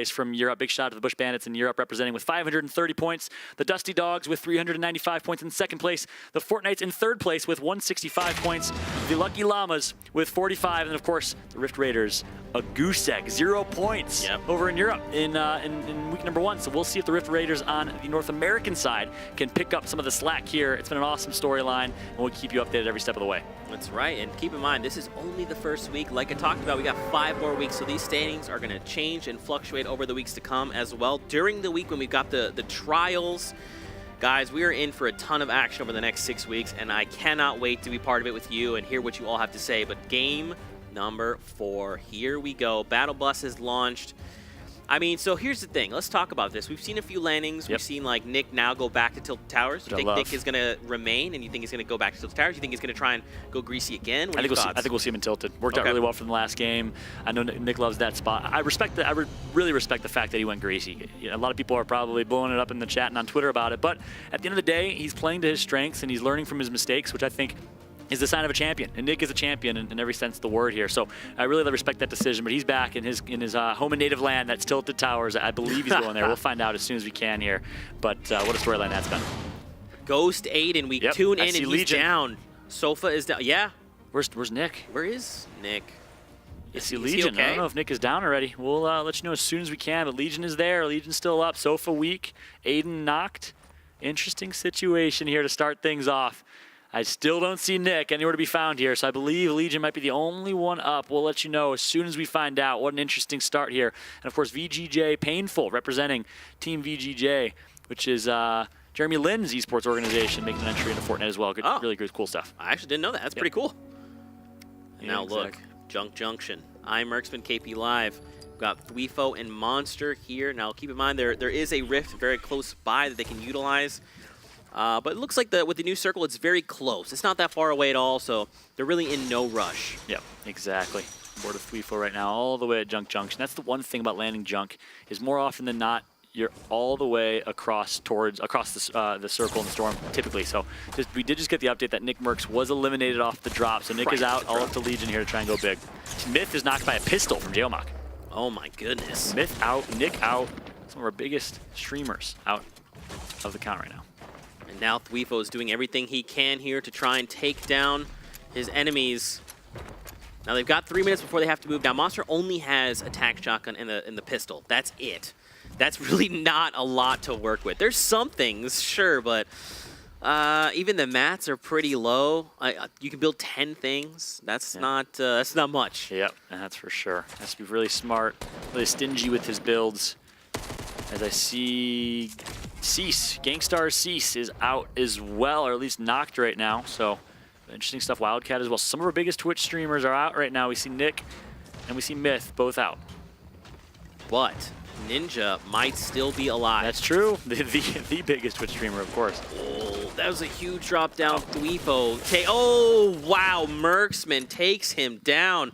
From Europe. Big shout out to the Bush Bandits in Europe representing with 530 points. The Dusty Dogs with 395 points in second place. The Fortnites in third place with 165 points. The Lucky Llamas with 45. And of course, the Rift Raiders, a goose egg, 0 points over in Europe in week number 1. So we'll see if the Rift Raiders on the North American side can pick up some of the slack here. It's been an awesome storyline, and we'll keep you updated every step of the way. That's right, and keep in mind, this is only the first week. Like I talked about, we got 5 more weeks, so these standings are going to change and fluctuate over the weeks to come as well. During the week when we've got the trials, guys, we are in for a ton of action over the next 6 weeks, and I cannot wait to be part of it with you and hear what you all have to say. But game number 4, here we go. Battle Bus is launched. I mean, so here's the thing. Let's talk about this. We've seen a few landings. We've seen, like, Nick now go back to Tilted Towers. You think Nick is going to remain, and you think he's going to go back to Tilted Towers? You think he's going to try and go greasy again? I think we'll see him in Tilted. Worked out really well from the last game. I know Nick loves that spot. I really respect the fact that he went greasy. You know, a lot of people are probably blowing it up in the chat and on Twitter about it, but at the end of the day, he's playing to his strengths, and he's learning from his mistakes, which I think is the sign of a champion, and Nick is a champion in every sense of the word here. So I really respect that decision. But he's back in his home and native land. That's Tilted Towers. I believe he's going there. We'll find out as soon as we can here. But what a storyline that's been. Ghost Aiden, we tune in and he's down. Sofa is down. Yeah. Where's Nick? Where is Nick? I see Legion. Okay? I don't know if Nick is down already. We'll let you know as soon as we can. But Legion is there. Legion's still up. Sofa weak. Aiden knocked. Interesting situation here to start things off. I still don't see Nick anywhere to be found here, so I believe Legion might be the only one up. We'll let you know as soon as we find out. What an interesting start here. And, of course, VGJ Painful representing Team VGJ, which is Jeremy Lynn's esports organization, making an entry into Fortnite as well. Good, really good, cool stuff. I actually didn't know that. That's pretty cool. And now look, Junk Junction. I'm Merksman, KP Live. We've got Thweefo and Monster here. Now, keep in mind, there is a rift very close by that they can utilize. But it looks like with the new circle, it's very close. It's not that far away at all, so they're really in no rush. Yep, exactly. Board of Thweefo right now, all the way at Junk Junction. That's the one thing about landing Junk, is more often than not, you're all the way across the circle in the storm, typically. So we did just get the update that Nick Merckx was eliminated off the drop, so Nick is out, all up to Legion here to try and go big. Myth is knocked by a pistol from Geomach. Oh my goodness. Myth out, Nick out. Some of our biggest streamers out of the count right now. And now Thweefo is doing everything he can here to try and take down his enemies. Now they've got 3 minutes before they have to move. Now Monster only has attack shotgun and the pistol. That's it. That's really not a lot to work with. There's some things, sure, but even the mats are pretty low. You can build 10 things. That's not much. Yep, that's for sure. Has to be really smart, really stingy with his builds. As I see Cease, Gangstar Cease is out as well, or at least knocked right now. So interesting stuff. Wildcat as well. Some of our biggest Twitch streamers are out right now. We see Nick and we see Myth both out. But Ninja might still be alive. That's true. The biggest Twitch streamer, of course. Oh, that was a huge drop down. Thweefo. Oh, wow. Merksman takes him down.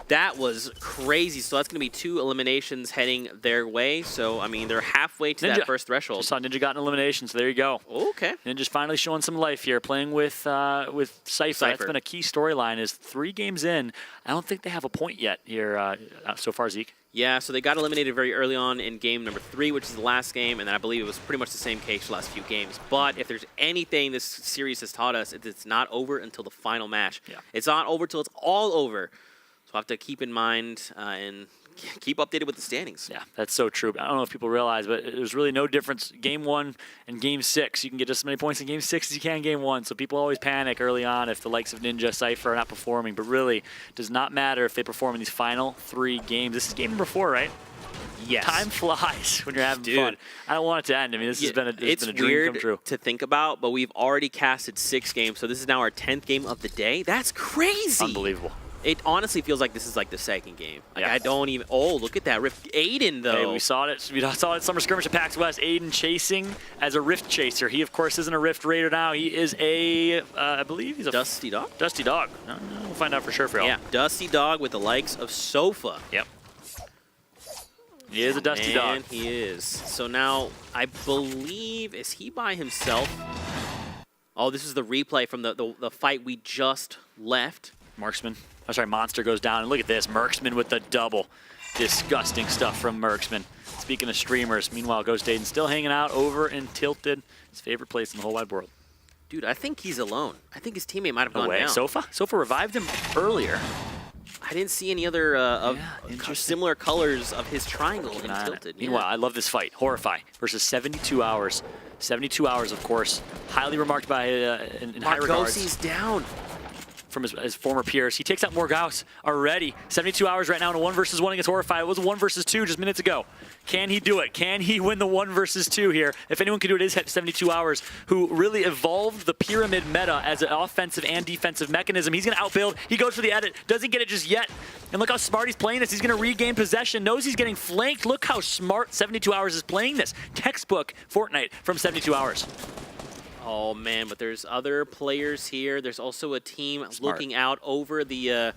That was crazy. So that's going to be 2 eliminations heading their way. So, I mean, they're halfway to that first threshold. Just saw Ninja got an elimination, so there you go. Okay. Ninja's finally showing some life here, playing with Cypher. That's been a key storyline. Is 3 games in, I don't think they have a point yet here so far, Zeke. Yeah, so they got eliminated very early on in game number 3, which is the last game, and then I believe it was pretty much the same case for the last few games. But if there's anything this series has taught us, it's not over until the final match. Yeah. It's not over till it's all over. So we'll have to keep in mind and keep updated with the standings. Yeah, that's so true. I don't know if people realize, but there's really no difference. Game 1 and Game 6, you can get just as many points in Game 6 as you can in Game 1. So people always panic early on if the likes of Ninja, Cypher are not performing. But really, does not matter if they perform in these final 3 games. This is game number 4, right? Yes. Time flies when you're having fun. I don't want it to end. I mean, this has been a dream come true. It's weird to think about, but we've already casted 6 games. So this is now our 10th game of the day. That's crazy. Unbelievable. It honestly feels like this is like the second game. Like I don't even. Oh, look at that Rift. Aiden though. Hey, we saw it. We saw it at Summer Skirmish at PAX West. Aiden chasing as a Rift chaser. He of course isn't a Rift Raider now. He is a, I believe he's a Dusty Dog. Dusty Dog. We'll find out for sure for y'all. Yeah, Dusty Dog with the likes of Sofa. Yep. He is a Dusty Dog. He is. So now I believe is he by himself? Oh, this is the replay from the fight we just left. Marksman. I'm sorry, Monster goes down, and look at this. Merksman with the double. Disgusting stuff from Merksman. Speaking of streamers, meanwhile, Ghost Aiden still hanging out over in Tilted, his favorite place in the whole wide world. Dude, I think he's alone. I think his teammate might have gone down. Sofa? Sofa revived him earlier. I didn't see any other similar colors of his triangle in Tilted. Meanwhile, I love this fight. Horrify versus 72 hours. 72 hours, of course, highly remarked by in high regards. Margosi's down. From his former peers. He takes out Morgause already. 72 hours right now in a 1 versus 1 against Horrify. It was a 1 versus 2 just minutes ago. Can he do it? Can he win the 1 versus 2 here? If anyone can do it, it is 72 hours, who really evolved the pyramid meta as an offensive and defensive mechanism. He's going to outbuild. He goes for the edit. Doesn't get it just yet. And look how smart he's playing this. He's going to regain possession. Knows he's getting flanked. Look how smart 72 Hours is playing this. Textbook Fortnite from 72 Hours. Oh, man, but there's other players here. There's also a team looking out over the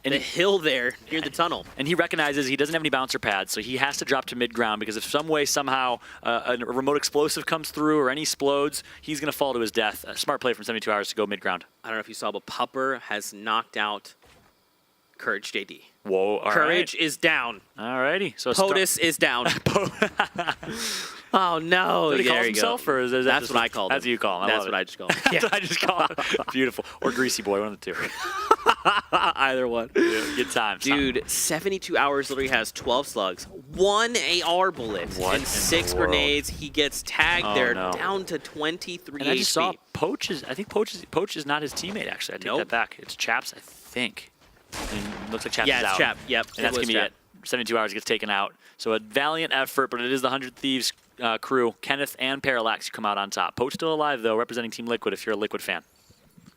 hill there near the tunnel. And he recognizes he doesn't have any bouncer pads, so he has to drop to mid-ground because if some way, somehow, a remote explosive comes through or any explodes, he's going to fall to his death. A smart play from 72 Hours to go mid-ground. I don't know if you saw, but Pupper has knocked out Courage JD. Whoa, all Courage is down. All righty. So POTUS is down. Oh, no. Did he call there himself, you go. or is that That's what I called him. That's what you call him. That's what I just called him. That's what I just call him. Beautiful. Or Greasy Boy, one of the two. Either one. Yeah, good times. Dude, 72 Hours literally has 12 slugs, 1 AR bullet, and 6 grenades. He gets tagged there, down to 23 And I just saw HP. Poach is, I think Poach is not his teammate, actually. I take that back. It's Chaps, I think. And it looks like Chaps is out. Yeah, it's Chap. Yep, And that's going to be it. 72 Hours gets taken out. So a valiant effort, but it is the 100 Thieves crew. Kenneth and Parallax come out on top. Poach still alive, though, representing Team Liquid if you're a Liquid fan.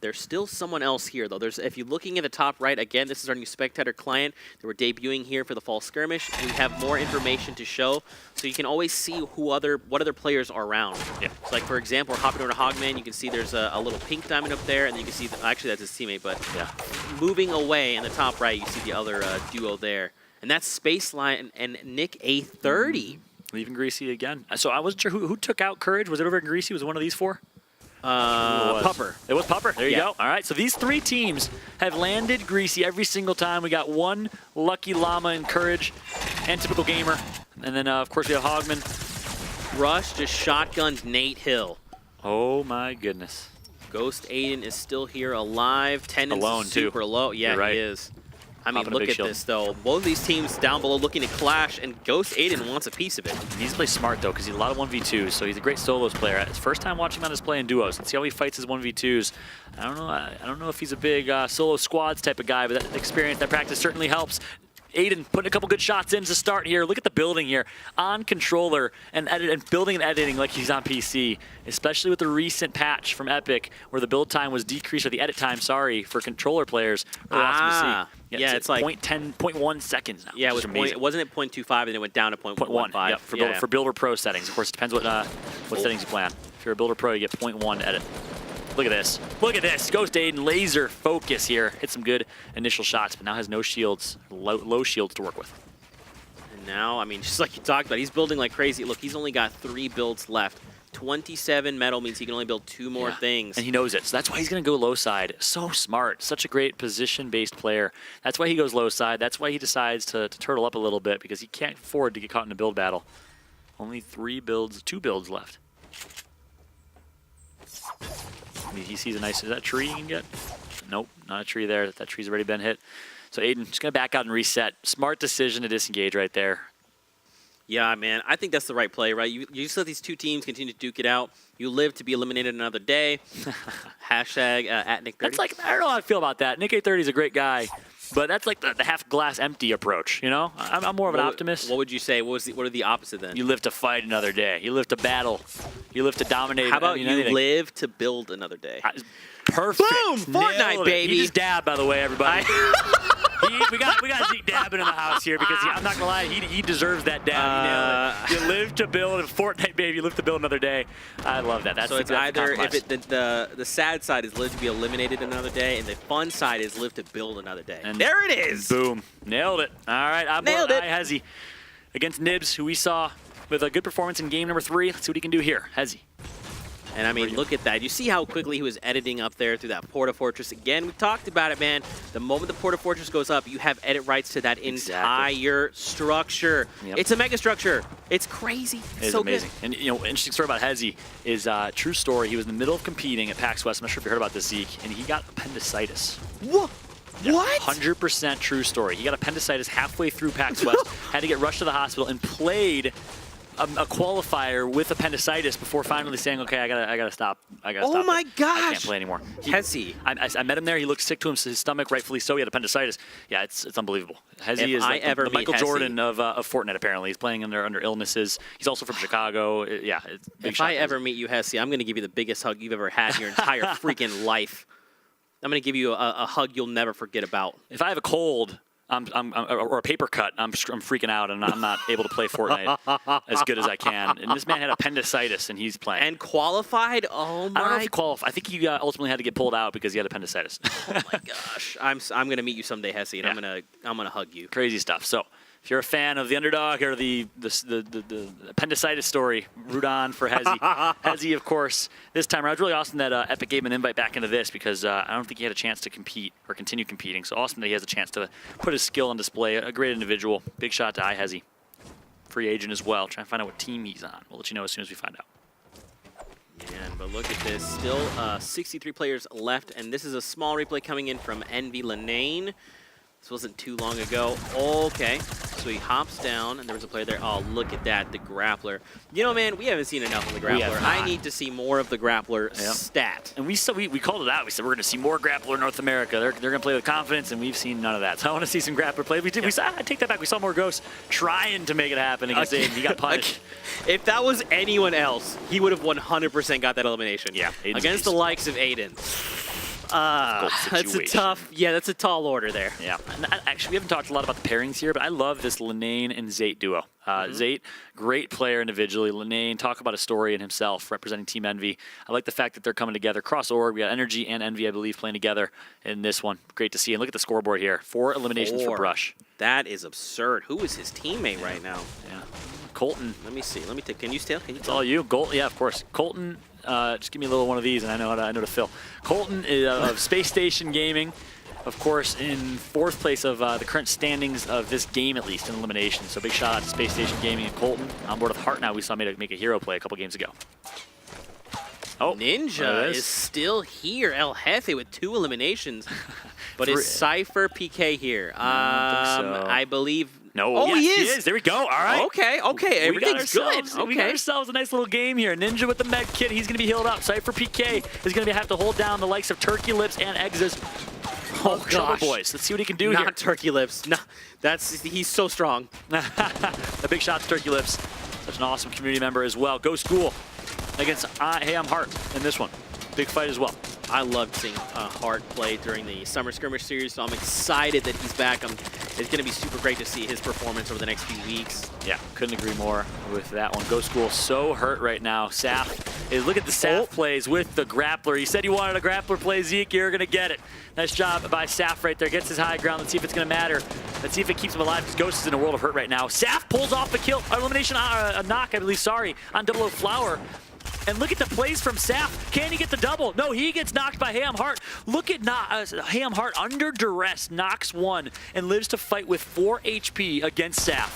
There's still someone else here, though. If you're looking at the top right, again, this is our new Spectator client. They were debuting here for the Fall Skirmish. We have more information to show, so you can always see what other players are around. Yeah. So, like, for example, we're hopping over to Hogman. You can see there's a little pink diamond up there, and then you can see, actually, that's his teammate, but yeah, moving away in the top right, you see the other duo there. And that's Spaceline and Nick A30. Leaving Greasy again. So I wasn't sure who took out Courage. Was it over in Greasy? Was it one of these four? Pupper. It was Pupper. There you go. All right, so these 3 teams have landed Greasy every single time. We got one Lucky Llama and Courage and Typical Gamer. And then, of course, we have Hogman. Rush just shotgunned Nate Hill. Oh, my goodness. Ghost Aiden is still here alive. Tenden's alone, super too. low. Yeah, right. he is. I mean, Popping look at this, though. Both of these teams down below looking to clash, and Ghost Aiden wants a piece of it. He needs to play smart, though, because he's a lot of 1v2s, so he's a great solos player. It's first time watching him on display in duos. Let's see how he fights his 1v2s. I don't know if he's a big solo squads type of guy, but that experience, that practice certainly helps. Aiden putting a couple good shots in to start here. Look at the building here on controller and building and editing like he's on PC, especially with the recent patch from Epic where the build time was decreased, or the edit time, sorry, for controller players. Yeah, it's like 0.1 seconds now. Yeah, it wasn't at 0.25 and it went down to 0.15. Yep, for Builder Pro settings. Of course, it depends what settings you plan. If you're a Builder Pro, you get 0.1 edit. Look at this. Look at this. Ghost Aiden, laser focus here. Hit some good initial shots, but now has no shields, low shields to work with. And now, I mean, just like you talked about, he's building like crazy. Look, he's only got 3 builds left. 27 metal means he can only build 2 more things. And he knows it, so that's why he's going to go low side. So smart. Such a great position-based player. That's why he goes low side. That's why he decides to turtle up a little bit, because he can't afford to get caught in a build battle. Only 2 builds left. He sees a nice, is that a tree you can get? Nope, not a tree there. That tree's already been hit. So Aiden just going to back out and reset. Smart decision to disengage right there. Yeah, man, I think that's the right play, right? You just let these 2 teams continue to duke it out. You live to be eliminated another day. Hashtag at Nick30. That's like, I don't know how I feel about that. Nick A30 is a great guy, but that's like the half glass empty approach, you know? I'm more of an optimist. What would you say? What are the opposite then? You live to fight another day. You live to battle. You live to dominate. How about anything. live to build another day? Perfect. Boom! Fortnite, baby. He just dabbed, by the way, everybody. We got Zeke dabbing in the house here because I'm not gonna lie, he deserves that dab. You live to build a Fortnite, baby. You live to build another day. I love that. That's so it's either if the sad side is live to be eliminated another day, and the fun side is live to build another day. And there it is. Boom, nailed it. All right, nailed it. Hezzy against Nibs, who we saw with a good performance in game number 3. Let's see what he can do here. Hezzy. And I mean, look at that. You see how quickly he was editing up there through that Porta Fortress. Again, we talked about it, man. The moment the Porta Fortress goes up, you have edit rights to that entire structure. Yep. It's a mega structure. It's crazy. It's so amazing. Good. And, you know, interesting story about Hezzy is true story. He was in the middle of competing at PAX West. I'm not sure if you heard about this, Zeke, and he got appendicitis. What? Yeah, what? 100% true story. He got appendicitis halfway through PAX West, had to get rushed to the hospital, and played a qualifier with appendicitis before finally saying, "Okay, I gotta stop. I gotta stop. Oh my gosh! I can't play anymore." Hezzy. I met him there. He looked sick to his stomach, rightfully so. He had appendicitis. Yeah, it's unbelievable. Hezzy is like the Michael Jordan of Fortnite. Apparently, he's playing under illnesses. He's also from Chicago. Yeah. If I ever meet you, Hezzy, I'm gonna give you the biggest hug you've ever had in your entire freaking life. I'm gonna give you a hug you'll never forget about. If I have a cold, or a paper cut, I'm freaking out, and I'm not able to play Fortnite as good as I can. And this man had appendicitis, and he's playing. And qualified? Oh my! I don't know if he qualified. I think he ultimately had to get pulled out because he had appendicitis. Oh my gosh! I'm gonna meet you someday, Hezzy, and yeah. I'm gonna hug you. Crazy stuff. So if you're a fan of the underdog or the appendicitis story, root on for Hezzy. Hezzy, of course, this time around. It's really awesome that Epic gave him an invite back into this because I don't think he had a chance to compete or continue competing. So awesome that he has a chance to put his skill on display. A great individual. Big shout out to Hezzy. Free agent as well. Trying to find out what team he's on. We'll let you know as soon as we find out. Man, but look at this. Still 63 players left, and this is a small replay coming in from Envy Lanane. This wasn't too long ago. Okay, so he hops down, and there was a player there. Oh, look at that, the grappler. You know, man, we haven't seen enough of the grappler. I need to see more of the grappler stat. And we called it out. We said we're going to see more grappler in North America. They're going to play with confidence, and we've seen none of that. So I want to see some grappler play. We did. Yeah. I take that back. We saw more Ghosts trying to make it happen against Aiden. He got punished. If that was anyone else, he would have 100% got that elimination. Yeah, Aiden's against the likes of Aiden. That's a tough, that's a tall order there. Yeah, and actually we haven't talked a lot about the pairings here, but I love this Lanane and Zate duo. Zate, great player individually. Lanane, talk about a story in himself, representing Team Envy. I like the fact that they're coming together. Cross org, we got Energy and Envy, I believe, playing together in this one. Great to see. And look at the scoreboard here. 4 eliminations for Brush. That is absurd. Who is his teammate right now? Yeah, Colton. Let me see. Let me take. Can you tell? It's all you. Yeah, of course. Colton. Just give me a little one of these, and I know to fill. Colton of Space Station Gaming, of course, in 4th place of the current standings of this game, at least in elimination. So big shout out to Space Station Gaming and Colton. On board with Heart now. We saw make a hero play a couple games ago. Oh, Ninja is still here. El Jefe with 2 eliminations, but is Cypher PK here? I believe. No. Oh, yes, he is. There we go. All right. Okay. Everything's good. Okay. We got ourselves a nice little game here. Ninja with the med kit. He's going to be healed up. Cypher PK is going to have to hold down the likes of Turkey Lips and Exes. Oh, gosh. Boys. Let's see what he can do here. Not Turkey Lips. No, he's so strong. A big shot to Turkey Lips. Such an awesome community member as well. Go School against Hey, I'm Hart in this one. Big fight as well. I loved seeing Hart play during the Summer Skirmish series, so I'm excited that he's back. It's going to be super great to see his performance over the next few weeks. Yeah, couldn't agree more with that one. Go School so hurt right now. Saf, look at the Saf plays with the grappler. He said he wanted a grappler play. Zeke, you're going to get it. Nice job by Saf right there. Gets his high ground. Let's see if it's going to matter. Let's see if it keeps him alive because Ghost is in a world of hurt right now. Saf pulls off the kill. Elimination, a knock, I believe, sorry, on 00 Flower. And look at the plays from Saf. Can he get the double? No, he gets knocked by Ham Hart. Look at Ham Hart under duress, knocks 1, and lives to fight with 4 HP against Saf.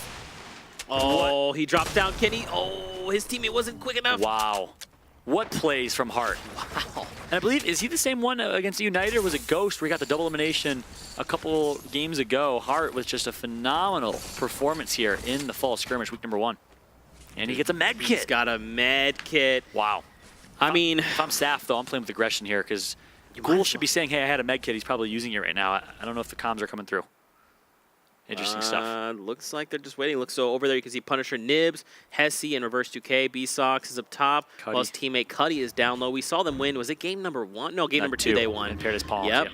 Oh, he drops down Kenny. Oh, his teammate wasn't quick enough. Wow. What plays from Hart. Wow. And I believe, is he the same one against United, or was it Ghost where he got the double elimination a couple games ago? Hart with just a phenomenal performance here in the Fall Skirmish, week number 1. And he gets a med kit. He's got a med kit. Wow. I mean, if I'm Saf, though, I'm playing with aggression here because Ghoul should be saying, hey, I had a med kit. He's probably using it right now. I don't know if the comms are coming through. Interesting stuff. Looks like they're just waiting. Look, so over there you can see Punisher Nibs, Hesse, and Reverse 2K. B-Sox is up top, while his teammate Cuddy is down low. We saw them win. Was it game number 1? No, game number 2 they won. And paired his palms. Yep.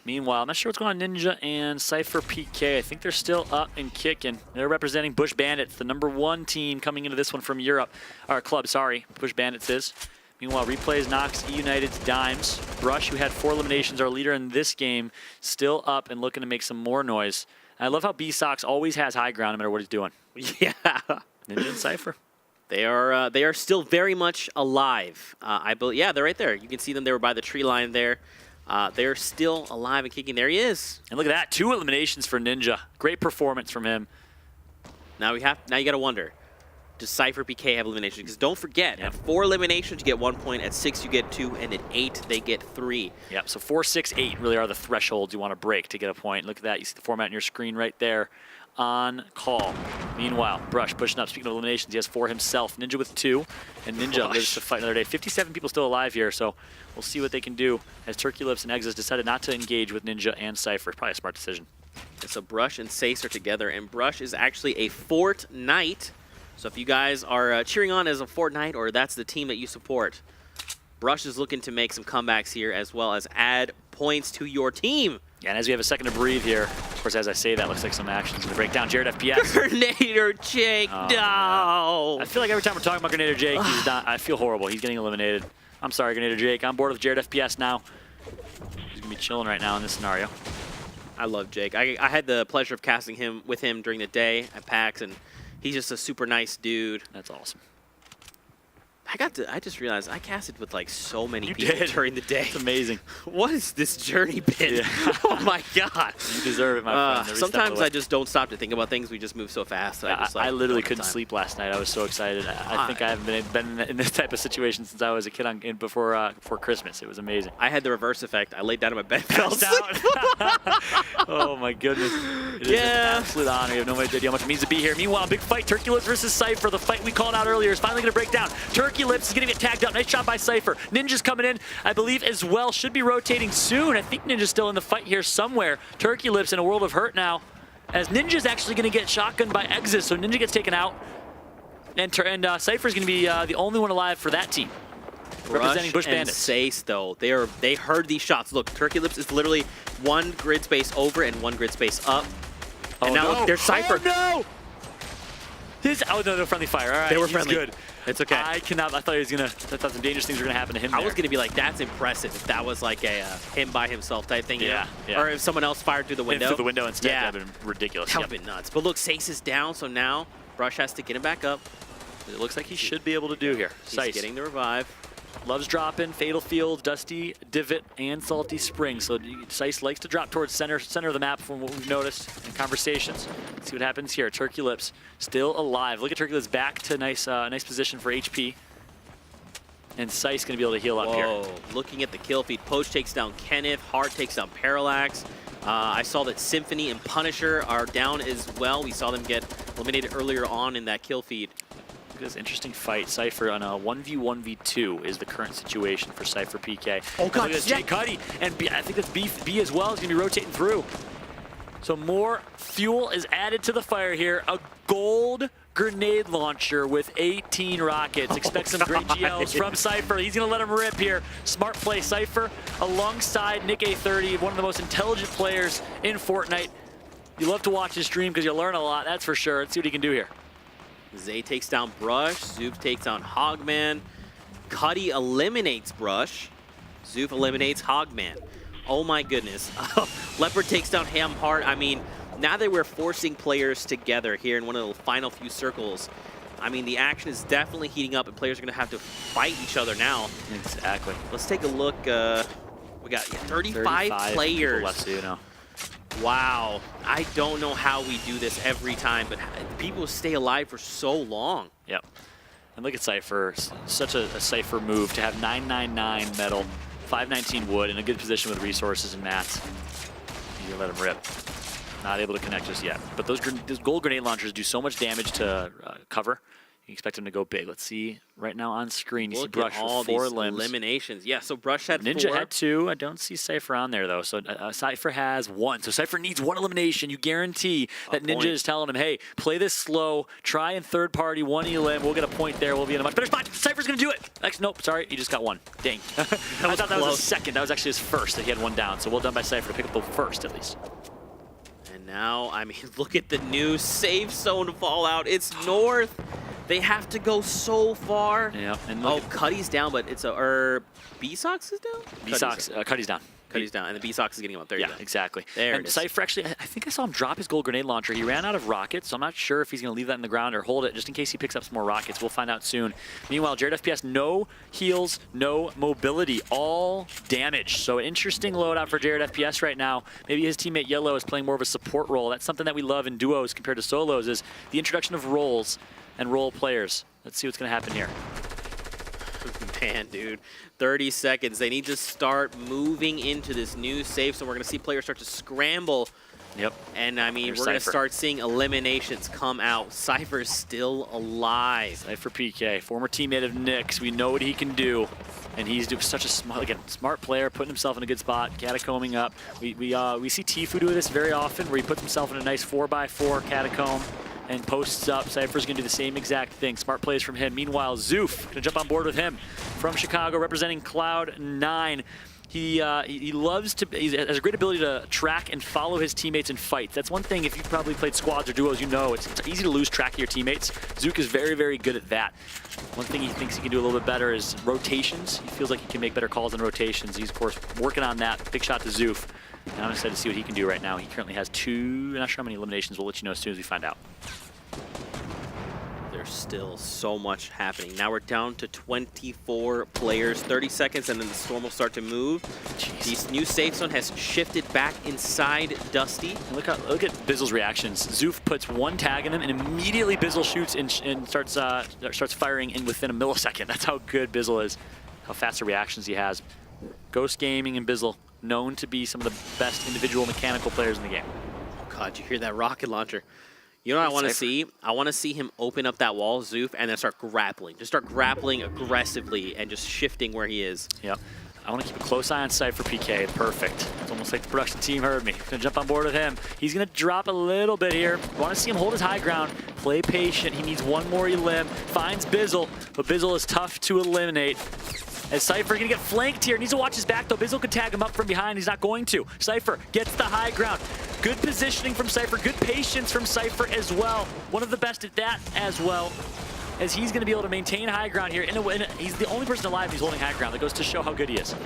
Meanwhile, I'm not sure what's going on Ninja and Cypher PK. I think they're still up and kicking. They're representing Bush Bandits, the number 1 team coming into this one from Europe. Our club, sorry. Bush Bandits is. Meanwhile, Replays knocks E-United's Dimes. Brush, who had 4 eliminations, our leader in this game, still up and looking to make some more noise. I love how B-Sox always has high ground no matter what he's doing. Yeah. Ninja and Cypher. They are still very much alive. I believe. Yeah, they're right there. You can see them. They were by the tree line there. They're still alive and kicking. There he is. And look at that, 2 eliminations for Ninja. Great performance from him. Now you got to wonder, does Cypher PK have eliminations? Because don't forget, at 4 eliminations you get 1 point, at 6 you get 2, and at 8 they get 3. Yep. So 4, 6, 8 really are the thresholds you want to break to get a point. Look at that. You see the format on your screen right there. On call. Meanwhile, Brush pushing up. Speaking of eliminations, he has 4 himself. Ninja with 2, and Ninja lives to fight another day. 57 people still alive here, so we'll see what they can do as Turkey Lips and Exes decided not to engage with Ninja and Cypher. Probably a smart decision. And so Brush and Sace are together, and Brush is actually a Fortnite. So if you guys are cheering on as a Fortnite, or that's the team that you support, Brush is looking to make some comebacks here, as well as add points to your team. Yeah, and as we have a second to breathe here, of course, as I say that, looks like some action's going to break down. Jared FPS. Grenader Jake, no! I feel like every time we're talking about Grenader Jake, he's not, I feel horrible. He's getting eliminated. I'm sorry, Grenader Jake. I'm bored with Jared FPS now. He's going to be chilling right now in this scenario. I love Jake. I had the pleasure of casting with him during the day at PAX, and he's just a super nice dude. That's awesome. I just realized I casted with like so many people during the day. It's amazing. What has this journey been? Yeah. Oh my god. You deserve it, my friend. Sometimes I just don't stop to think about things. We just move so fast. Yeah, I literally couldn't sleep last night. I was so excited. I think I haven't been in this type of situation since I was a kid before Christmas. It was amazing. I had the reverse effect. I laid down in my bed, passed out. Oh my goodness. It is an absolute honor. You have no idea how much it means to be here. Meanwhile, big fight. Turkey Lips versus Cypher. The fight we called out earlier is finally going to break down. Turkey Lips is going to get tagged up. Nice shot by Cypher. Ninja's coming in, I believe, as well. Should be rotating soon. I think Ninja's still in the fight here somewhere. Turkey Lips in a world of hurt now, as Ninja's actually going to get shotgunned by Exis, so Ninja gets taken out. And Cypher's going to be the only one alive for that team. Representing Bush Bandits. And Sace, though, they heard these shots. Look, Turkey Lips is literally 1 grid space over and 1 grid space up. And now look, there's Cypher. Oh, no! Oh, no, friendly fire. All right, they were friendly. Good. It's okay. I thought some dangerous things were gonna happen to him. I was gonna be like, that's impressive if that was like a him by himself type thing. Yeah, yeah. Or if someone else fired through the window. Through the window instead, that'd been ridiculous. That would've been nuts. But look, Sace is down, so now Brush has to get him back up. It looks like he should be able to do here. He's getting the revive. Loves dropping, Fatal Field, Dusty Divot, and Salty Spring. So Sice likes to drop towards center of the map from what we've noticed in conversations. Let's see what happens here. Turkey Lips still alive. Look at Turkey Lips back to nice position for HP. And Sice gonna be able to heal up here. Looking at the kill feed. Poach takes down Kenneth, Hart takes down Parallax. I saw that Symphony and Punisher are down as well. We saw them get eliminated earlier on in that kill feed. Look at this interesting fight. Cypher on a 1v1v2 is the current situation for Cypher PK. Oh god, Jay Cuddy, and B, I think that's B as well is gonna be rotating through. So more fuel is added to the fire here. A gold grenade launcher with 18 rockets. Expect some great GLs from Cypher. He's gonna let him rip here. Smart play, Cypher alongside Nick A30, one of the most intelligent players in Fortnite. You love to watch his stream because you learn a lot, that's for sure. Let's see what he can do here. Zay takes down Brush. Zoof takes down Hogman. Cuddy eliminates Brush. Zoof eliminates Hogman. Oh my goodness. Leopard takes down Hamhart. I mean, now that we're forcing players together here in one of the final few circles, I mean, the action is definitely heating up and players are going to have to fight each other now. Exactly. Let's take a look. We got 35 players. Left, so you know. Wow. I don't know how we do this every time, but people stay alive for so long. Yep. And look at Cypher. Such a Cypher move to have 999 metal, 519 wood, in a good position with resources and mats. You let him rip. Not able to connect just yet. But those gold grenade launchers do so much damage to cover. You expect him to go big. Let's see right now on screen. You see Brush with 4 limbs. Eliminations. Yeah, so Brush had Ninja 4. had 2. I don't see Cypher on there though. So Cypher has 1. So Cypher needs 1 elimination. You guarantee that Ninja is telling him, hey, play this slow. Try in third party 1 elim. We'll get a point there. We'll be in a much better spot. Cypher's gonna do it. Nope, sorry, he just got 1. Dang. I thought that was his second. That was actually his first that he had 1 down. So well done by Cypher to pick up the first at least. And now, I mean, look at the new safe zone fallout. It's north. They have to go so far. Yeah. And Cuddy's down, but it's B-Sox is down? B-Sox, Cuddy's down. Cut he's down, and the B-Sox is getting him up. There you yeah, go. Exactly. There and it is. Cypher actually, I think I saw him drop his gold grenade launcher. He ran out of rockets, so I'm not sure if he's going to leave that in the ground or hold it just in case he picks up some more rockets. We'll find out soon. Meanwhile, Jared FPS, no heals, no mobility, all damage. So an interesting loadout for Jared FPS right now. Maybe his teammate Yellow is playing more of a support role. That's something that we love in duos compared to solos, is the introduction of roles and role players. Let's see what's going to happen here. Man, dude, 30 seconds. They need to start moving into this new safe, so we're going to see players start to scramble. Yep. And, I mean, Here's we're going to Cypher. start seeing eliminations come out. Cypher's still alive. Cypher PK, former teammate of Nick's. We know what he can do. And he's such a smart player, putting himself in a good spot, catacombing up. We see Tfue do this very often, where he puts himself in a nice 4x4 catacomb and posts up. Cypher's gonna do the same exact thing. Smart plays from him. Meanwhile, Zoof gonna jump on board with him from Chicago, representing Cloud9. He loves to, he has a great ability to track and follow his teammates in fights. That's one thing, if you've probably played squads or duos, you know it's easy to lose track of your teammates. Zook is very, very good at that. One thing he thinks he can do a little bit better is rotations. He feels like he can make better calls in rotations. He's, of course, working on that. Big shot to Zoof. And I'm excited to see what he can do right now. He currently has 2, I'm not sure how many eliminations. We'll let you know as soon as we find out. There's still so much happening. Now we're down to 24 players, 30 seconds, and then the storm will start to move. Jeez. This new safe zone has shifted back inside Dusty. Look at Bizzle's reactions. Zoof puts one tag in him, and immediately Bizzle shoots and starts firing in within a millisecond. That's how good Bizzle is, how fast the reactions he has. Ghost Gaming and Bizzle, known to be some of the best individual mechanical players in the game. Oh God, you hear that rocket launcher. You know what I want to see? I want to see him open up that wall, Zoof, and then start grappling. Just start grappling aggressively and just shifting where he is. Yep. I want to keep a close eye on Cypher PK. Perfect. It's almost like the production team heard me. Gonna jump on board with him. He's gonna drop a little bit here. Want to see him hold his high ground. Play patient. He needs one more elim. Finds Bizzle, but Bizzle is tough to eliminate. As Cypher gonna get flanked here. Needs to watch his back though. Bizzle could tag him up from behind. He's not going to. Cypher gets the high ground. Good positioning from Cypher. Good patience from Cypher as well. One of the best at that as well. As he's gonna be able to maintain high ground here. He's the only person alive who's holding high ground. That goes to show how good he is.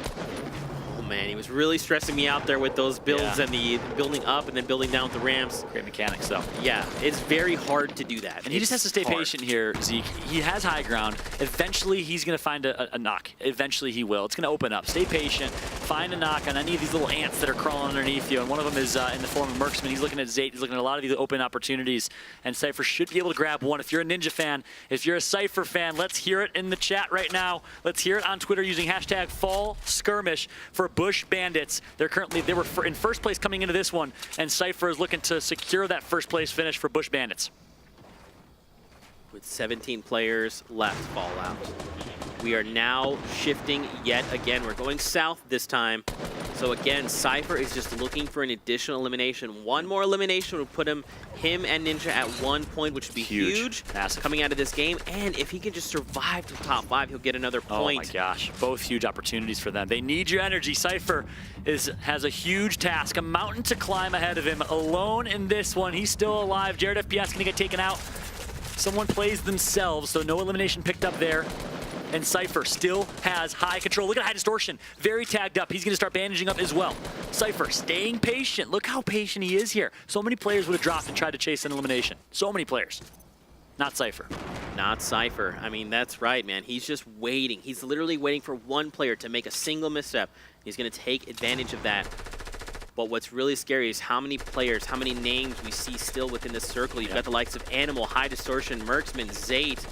Oh man, he was really stressing me out there with those builds and the building up and then building down with the ramps. Great mechanics though. Yeah, it's very hard to do that. And he just has to stay patient here, Zeke. He has high ground. Eventually, he's going to find a knock. Eventually, he will. It's going to open up. Stay patient. Find a knock on any of these little ants that are crawling underneath you. And one of them is in the form of Merksman. He's looking at Zate. He's looking at a lot of these open opportunities. And Cypher should be able to grab one. If you're a Ninja fan, if you're a Cypher fan, let's hear it in the chat right now. Let's hear it on Twitter using hashtag Fall Skirmish for Bush Bandits. They were in first place coming into this one. And Cypher is looking to secure that first place finish for Bush Bandits. With 17 players left, Fallout. We are now shifting yet again. We're going south this time. So again, Cypher is just looking for an additional elimination. One more elimination would put him and Ninja at 1 point, which would be huge. Massive. Coming out of this game. And if he can just survive to the top 5, he'll get another point. Oh my gosh, both huge opportunities for them. They need your energy. Cypher has a huge task, a mountain to climb ahead of him. Alone in this one, he's still alive. Jared FPS gonna get taken out. Someone plays themselves, so no elimination picked up there. And Cypher still has high control. Look at high distortion. Very tagged up. He's going to start bandaging up as well. Cypher staying patient. Look how patient he is here. So many players would have dropped and tried to chase an elimination. So many players. Not Cypher. Not Cypher. I mean, that's right, man. He's just waiting. He's literally waiting for one player to make a single misstep. He's going to take advantage of that. But what's really scary is how many players, how many names we see still within this circle. You've got the likes of Animal, High Distortion, Merksman, Zate.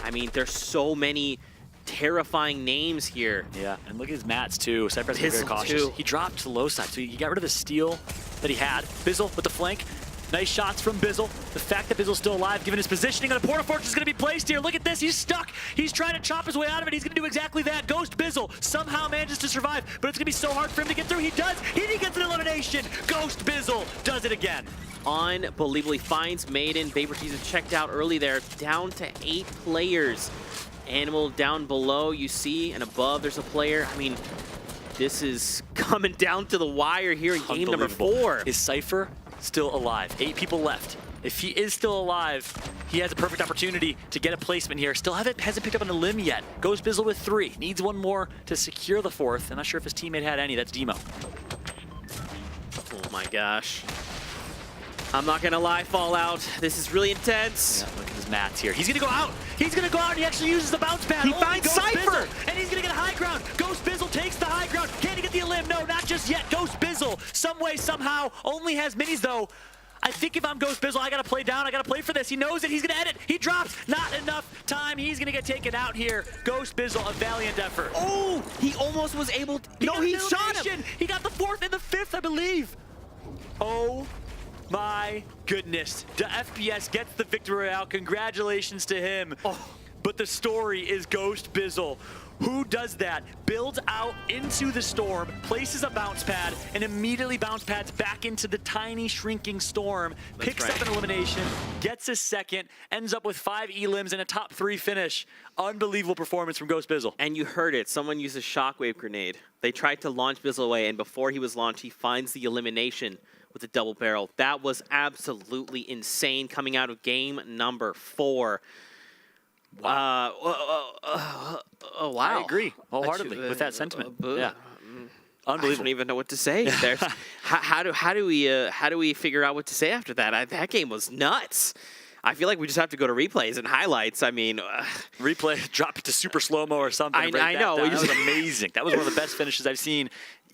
I mean, there's so many terrifying names here. Yeah, and look at his mats too. Cypher's very cautious. He dropped to the low side, so he got rid of the steal that he had. Bizzle with the flank. Nice shots from Bizzle. The fact that Bizzle's still alive, given his positioning, and a Porta Fortress is going to be placed here. Look at this. He's stuck. He's trying to chop his way out of it. He's going to do exactly that. Ghost Bizzle somehow manages to survive, but it's going to be so hard for him to get through. He does. He gets an elimination. Ghost Bizzle does it again. Unbelievably finds Maiden. Vapor Teaser checked out early there. Down to 8 players. Animal down below, you see, and above there's a player. I mean, this is coming down to the wire here in game number 4. Is Cypher still alive? 8 people left. If he is still alive, he has a perfect opportunity to get a placement here. Still hasn't picked up on the limb yet. Ghost Bizzle with 3. Needs one more to secure the 4th. I'm not sure if his teammate had any. That's Demo. Oh my gosh. I'm not gonna lie, Fallout. This is really intense. Yeah, look at his mats here. He's gonna go out. He's gonna go out and he actually uses the bounce pad. He finds Cypher! And he's gonna get high ground. Ghost Bizzle takes the high ground. Can he get the elim? No, not just yet. Ghost Bizzle, some way, somehow, only has minis though. I think if I'm Ghost Bizzle, I gotta play down. I gotta play for this. He knows it. He's gonna edit. He drops. Not enough time. He's gonna get taken out here. Ghost Bizzle, a valiant effort. Oh, he almost was able to. No, he shot him. He got the 4th and the 5th, I believe. Oh my goodness. The FPS gets the victory royale. Congratulations to him. Oh. But the story is Ghost Bizzle. Who does that? Builds out into the storm, places a bounce pad, and immediately bounce pads back into the tiny shrinking storm, picks up an elimination, gets a 2nd, ends up with 5 elims and a top 3 finish. Unbelievable performance from Ghost Bizzle. And you heard it. Someone used a shockwave grenade. They tried to launch Bizzle away, and before he was launched, he finds the elimination with a double barrel. That was absolutely insane coming out of game number 4. Wow. Oh, wow. I agree wholeheartedly with that sentiment. Yeah. Unbelievable. I don't even know what to say. There's, how do we figure out what to say after that? That game was nuts. I feel like we just have to go to replays and highlights. I mean, replay, drop it to super slow-mo or something. I know. That was amazing. That was one of the best finishes I've seen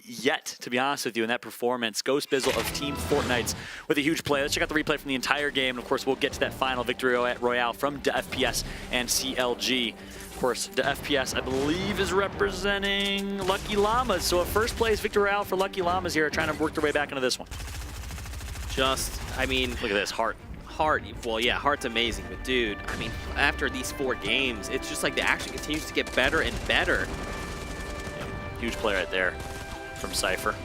yet, to be honest with you, in that performance. Ghost Bizzle of Team Fortnites with a huge play. Let's check out the replay from the entire game. And of course, we'll get to that final victory royale from the FPS and CLG. Of course, the FPS, I believe, is representing Lucky Llamas. So a first place victory royale for Lucky Llamas here, trying to work their way back into this one. I mean, look at this, Heart. Well, yeah, Heart's amazing, but dude, I mean, after these 4 games, it's just like the action continues to get better and better. Yeah, huge play right there from Cypher.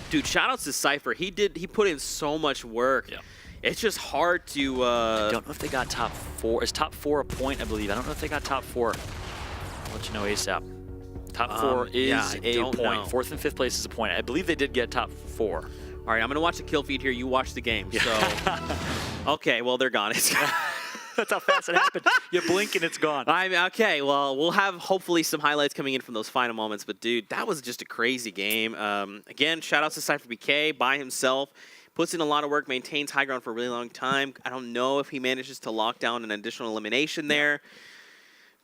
Dude, shoutouts to Cypher. He put in so much work. Yeah. It's just hard to I don't know if they got top 4. Is top 4 a point, I believe? I don't know if they got top 4. I'll let you know ASAP. Top 4 is a point. Know. 4th and 5th place is a point. I believe they did get top 4. All right, I'm gonna watch the kill feed here. You watch the game. Yeah. So, okay, well they're gone. That's how fast it happened. You blink and it's gone. Okay, well, we'll have hopefully some highlights coming in from those final moments. But dude, that was just a crazy game. Again, shout outs to Cypher BK by himself. Puts in a lot of work, maintains high ground for a really long time. I don't know if he manages to lock down an additional elimination there.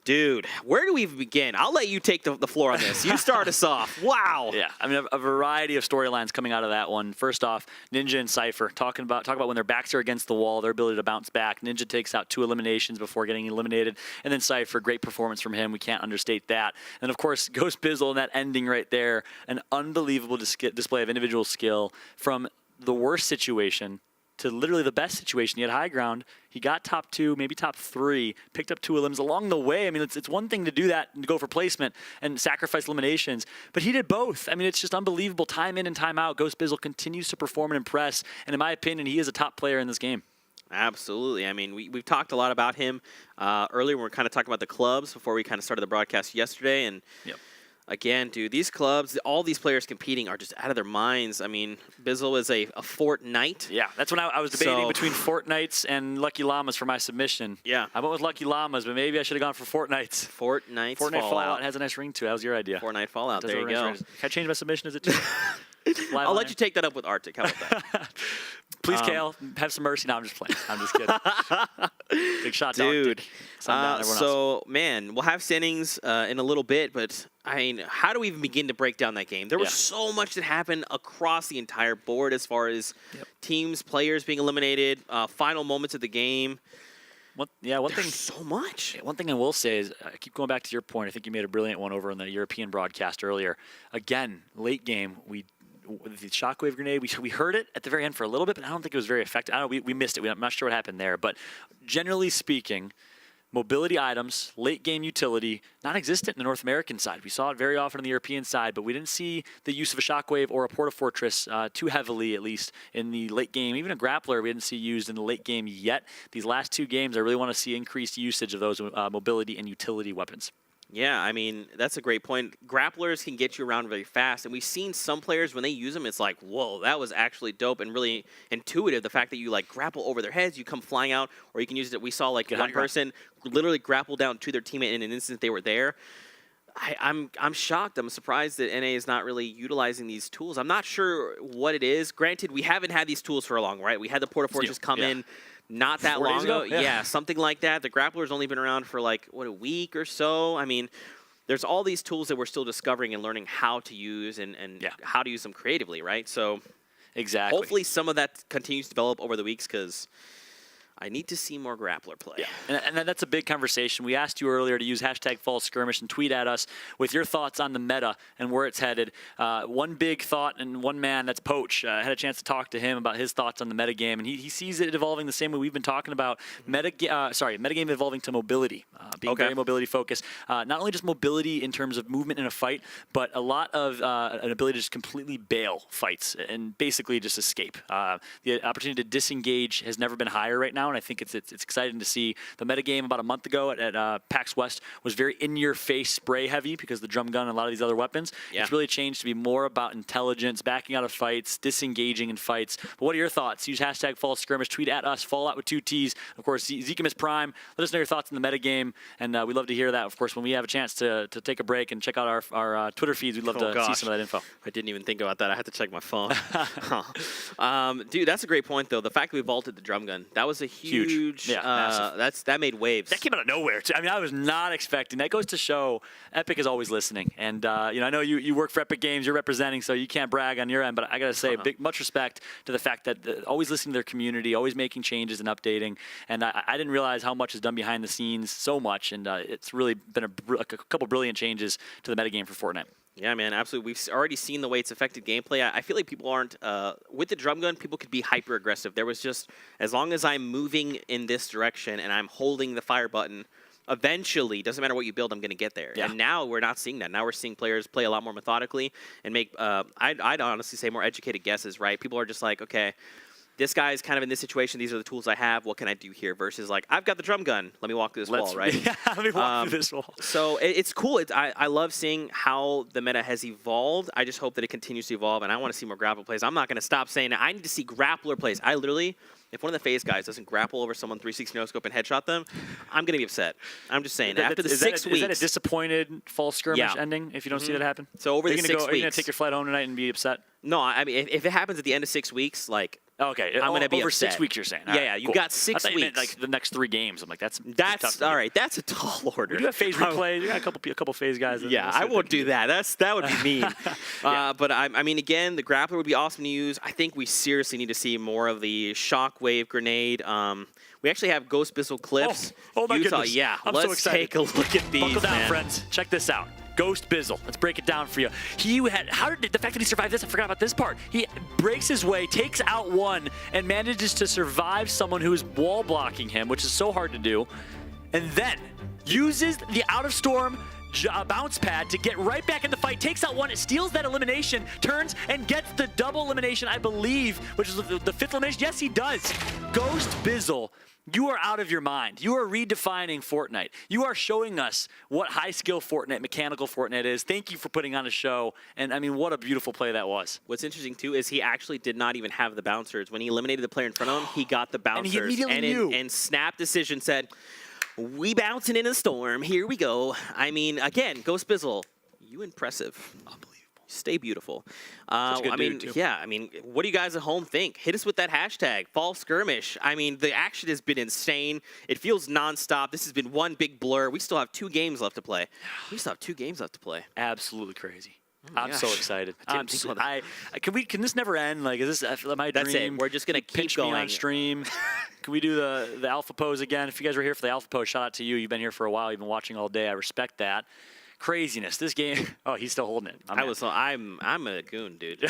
Dude, where do we even begin? I'll let you take the floor on this. You start us off. Wow. Yeah, I mean, a variety of storylines coming out of that one. First off, Ninja and Cypher talk about when their backs are against the wall, their ability to bounce back. Ninja takes out 2 eliminations before getting eliminated. And then Cypher, great performance from him. We can't understate that. And of course, Ghost Bizzle in that ending right there, an unbelievable display of individual skill from the worst situation to literally the best situation. He had high ground. He got top 2, maybe top 3, picked up 2 elims along the way. I mean, it's one thing to do that and to go for placement and sacrifice eliminations, but he did both. I mean, it's just unbelievable. Time in and time out, Ghost Bizzle continues to perform and impress, and in my opinion, he is a top player in this game. Absolutely. I mean, we've talked a lot about him earlier when we were kind of talking about the clubs before we kind of started the broadcast yesterday, and yep. Again, dude, these clubs, all these players competing are just out of their minds. I mean, Bizzle is a Fortnite. Yeah, that's when I was debating between Fortnites and Lucky Llamas for my submission. Yeah. I went with Lucky Llamas, but maybe I should have gone for Fortnites. Fortnite Fallout has a nice ring to it. That was your idea. Fortnite Fallout, there you go. Can I change my submission? Is it too? I'll let you take that up with Arctic. How about that? Please, Kale, have some mercy. No, I'm just playing. I'm just kidding. Big shot, dude. Man, we'll have standings in a little bit, but I mean, how do we even begin to break down that game? There was so much that happened across the entire board as far as teams, players being eliminated, final moments of the game. One thing. So much. One thing I will say is, I keep going back to your point. I think you made a brilliant one over on the European broadcast earlier. Again, late game, with the shockwave grenade, we heard it at the very end for a little bit, but I don't think it was very effective. We missed it. I'm not sure what happened there. But generally speaking, mobility items, late game utility, non-existent in the North American side. We saw it very often on the European side, but we didn't see the use of a shockwave or a porta fortress too heavily, at least in the late game. Even a grappler we didn't see used in the late game yet. These last 2 games, I really want to see increased usage of those mobility and utility weapons. Yeah, I mean, that's a great point. Grapplers can get you around very fast, and we've seen some players, when they use them, it's like, whoa, that was actually dope and really intuitive. The fact that you, like, grapple over their heads, you come flying out, or you can use it. We saw, like, one person literally grapple down to their teammate in an instant they were there. I'm shocked. I'm surprised that NA is not really utilizing these tools. I'm not sure what it is. Granted, we haven't had these tools for a long, right? We had the Porta Fortress come in not that long ago. Yeah, something like that. The Grappler's only been around for like, what, a week or so? I mean, there's all these tools that we're still discovering and learning how to use and how to use them creatively, right? So exactly. Hopefully some of that continues to develop over the weeks because I need to see more Grappler play. Yeah, and that's a big conversation. We asked you earlier to use hashtag Fall Skirmish and tweet at us with your thoughts on the meta and where it's headed. One big thought and one man, that's Poach. I had a chance to talk to him about his thoughts on the meta game, and he sees it evolving the same way we've been talking about. Meta game evolving to mobility, being very mobility focused. Not only just mobility in terms of movement in a fight, but a lot of an ability to just completely bail fights and basically just escape. The opportunity to disengage has never been higher right now. And I think it's exciting to see. The metagame about a month ago at PAX West was very in-your-face spray heavy because the drum gun and a lot of these other weapons. It's really changed to be more about intelligence, backing out of fights, disengaging in fights. But what are your thoughts? Use hashtag Fall Skirmish. Tweet at us, Fallout with 2 T's. Of course, Zekimus Prime. Let us know your thoughts on the metagame, and we'd love to hear that. Of course, when we have a chance to take a break and check out our Twitter feeds, we'd love to see some of that info. I didn't even think about that. I had to check my phone. Dude, that's a great point, though. The fact that we vaulted the drum gun, that was a huge. That made waves. That came out of nowhere. I mean, I was not expecting. That goes to show Epic is always listening. And I know you work for Epic Games, you're representing, so you can't brag on your end. But I got to say, much respect to the fact that always listening to their community, always making changes and updating. And I didn't realize how much is done behind the scenes, so much. And it's really been a couple brilliant changes to the metagame for Fortnite. Yeah, man, absolutely. We've already seen the way it's affected gameplay. I feel like people aren't, with the drum gun, people could be hyper aggressive. There was just, as long as I'm moving in this direction and I'm holding the fire button, eventually, doesn't matter what you build, I'm going to get there. And now we're not seeing that. Now we're seeing players play a lot more methodically and make, I'd honestly say, more educated guesses, right? People are just like, okay, this guy's kind of in this situation. These are the tools I have. What can I do here? Versus like, I've got the drum gun. Let me walk through this wall, right? Yeah, let me walk through this wall. So it's cool. I love seeing how the meta has evolved. I just hope that it continues to evolve, and I want to see more grapple plays. I'm not going to stop saying it. I need to see grappler plays. I literally, if one of the FaZe guys doesn't grapple over someone 360 no-scope and headshot them, I'm going to be upset. I'm just saying. After the 6 weeks. Is that a disappointed Fall Skirmish ending if you don't see that happen? So over the 6 weeks. Are you going to take your flight home tonight and be upset? No, I mean, if it happens at the end of 6 weeks, like, okay, I'm going to be over upset. 6 weeks, you're saying. Yeah, you got 6 weeks. I thought you meant, like the next 3 games. I'm like, that's tough all right. That's a tall order. We do have FaZe replays. You got a couple FaZe guys. Yeah, I won't do that. That would be mean. But I mean, again, the grappler would be awesome to use. I think we seriously need to see more of the shockwave grenade. We actually have Ghost Bizzle clips. Oh my goodness. Yeah, I'm so let's excited. take a look at these. Buckle down, man. friends. Check this out. Ghost Bizzle. Let's break it down for you. The fact that he survived this, I forgot about this part. He breaks his way, takes out one, and manages to survive someone who is wall blocking him, which is so hard to do, and then uses the out of storm bounce pad to get right back in the fight, takes out one, steals that elimination, turns and gets the double elimination, I believe, which is the 5th elimination. Yes, he does. Ghost Bizzle. You are out of your mind. You are redefining Fortnite. You are showing us what high-skill Fortnite, mechanical Fortnite is. Thank you for putting on a show. And, I mean, what a beautiful play that was. What's interesting, too, is he actually did not even have the bouncers. When he eliminated the player in front of him, he got the bouncers. And he immediately knew. And Snap Decision said, we bouncing in a storm. Here we go. I mean, again, Ghost Bizzle, you impressive. Unbelievable. Stay beautiful. I mean, yeah, I mean, what do you guys at home think? Hit us with that hashtag, Fall Skirmish. I mean, the action has been insane. It feels nonstop. This has been one big blur. We still have 2 games left to play. Absolutely crazy. Oh I'm so excited. Can this never end? Like, is this my dream? That's it. We're just gonna keep going me on stream. Can we do the alpha pose again? If you guys were here for the alpha pose, shout out to you. You've been here for a while. You've been watching all day. I respect that. Craziness. This game. Oh, he's still holding it. I'm a goon, dude.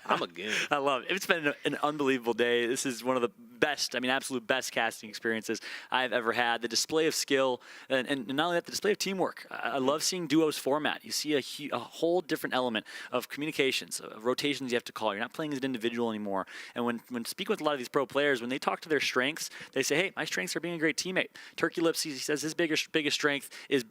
I'm a goon. I love it. It's been an unbelievable day. This is one of the best, absolute best casting experiences I've ever had. The display of skill, and not only that, the display of teamwork. I love seeing duos format. You see a whole different element of communications, of rotations you have to call. You're not playing as an individual anymore. And when speaking with a lot of these pro players, when they talk to their strengths, they say, hey, my strengths are being a great teammate. Turkey Lips, he says his biggest strength is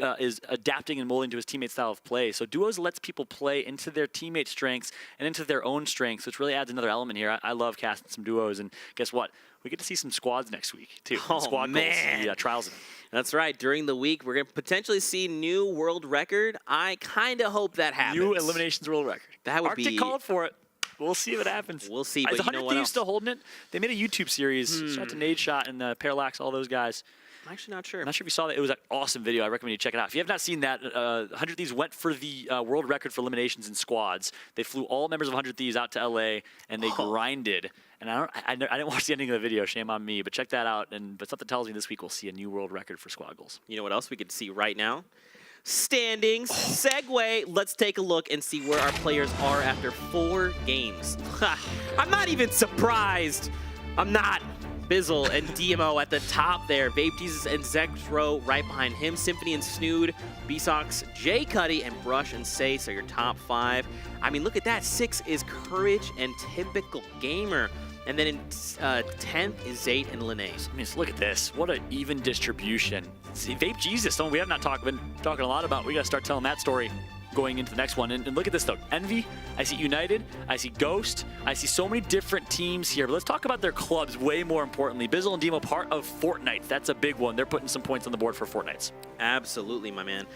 adapting and molding to his teammate's style of play. So duos lets people play into their teammates' strengths and into their own strengths, which really adds another element here. I love casting some duos, and guess what? We get to see some squads next week, too. Oh, Squad man. goals, the trials event. That's right. During the week, we're going to potentially see new world record. I kind of hope that happens. New eliminations world record. That would Arctic called for it. We'll see what happens. We'll see, but Is you 100 know what Thieves else? still holding it? They made a YouTube series. Shout out to Nade Shot and Parallax, all those guys. I'm actually not sure. I'm not sure if you saw that. It was an awesome video. I recommend you check it out. If you have not seen that, 100 Thieves went for the world record for eliminations in squads. They flew all members of 100 Thieves out to LA, and they grinded. And I didn't watch the ending of the video. Shame on me. But check that out. But something tells me this week we'll see a new world record for squad goals. You know what else we could see right now? Standings. Segue. Let's take a look and see where our players are after 4 games. I'm not even surprised. I'm not. Bizzle and DMO at the top there. Vape Jesus and Zexro right behind him. Symphony and Snood, B-Sox, Jay Cuddy, and Brush and Sace are your top 5. Look at that. 6 is Courage and Typical Gamer. And then in 10th is Zayt and Linnaeus. Look at this. What an even distribution. See, Vape Jesus, someone we have not been talking a lot about. We got to start telling that story going into the next one. And look at this, though. Envy, I see United, I see Ghost, I see so many different teams here. But let's talk about their clubs way more importantly. Bizzle and Demo, part of Fortnite. That's a big one. They're putting some points on the board for Fortnites. Absolutely, my man.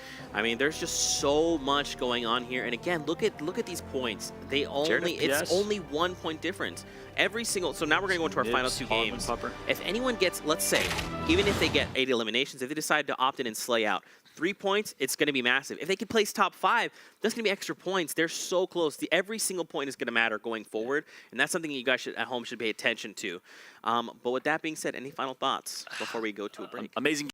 There's just so much going on here. And again, look at these points. It's only 1 point difference. Every single, so now we're going to go into our final 2 games. If anyone gets, let's say, even if they get 8 eliminations, if they decide to opt in and slay out, 3 points, it's going to be massive. If they can place top 5, that's going to be extra points. They're so close. Every single point is going to matter going forward, and that's something you guys at home should pay attention to. But with that being said, any final thoughts before we go to a break? Amazing.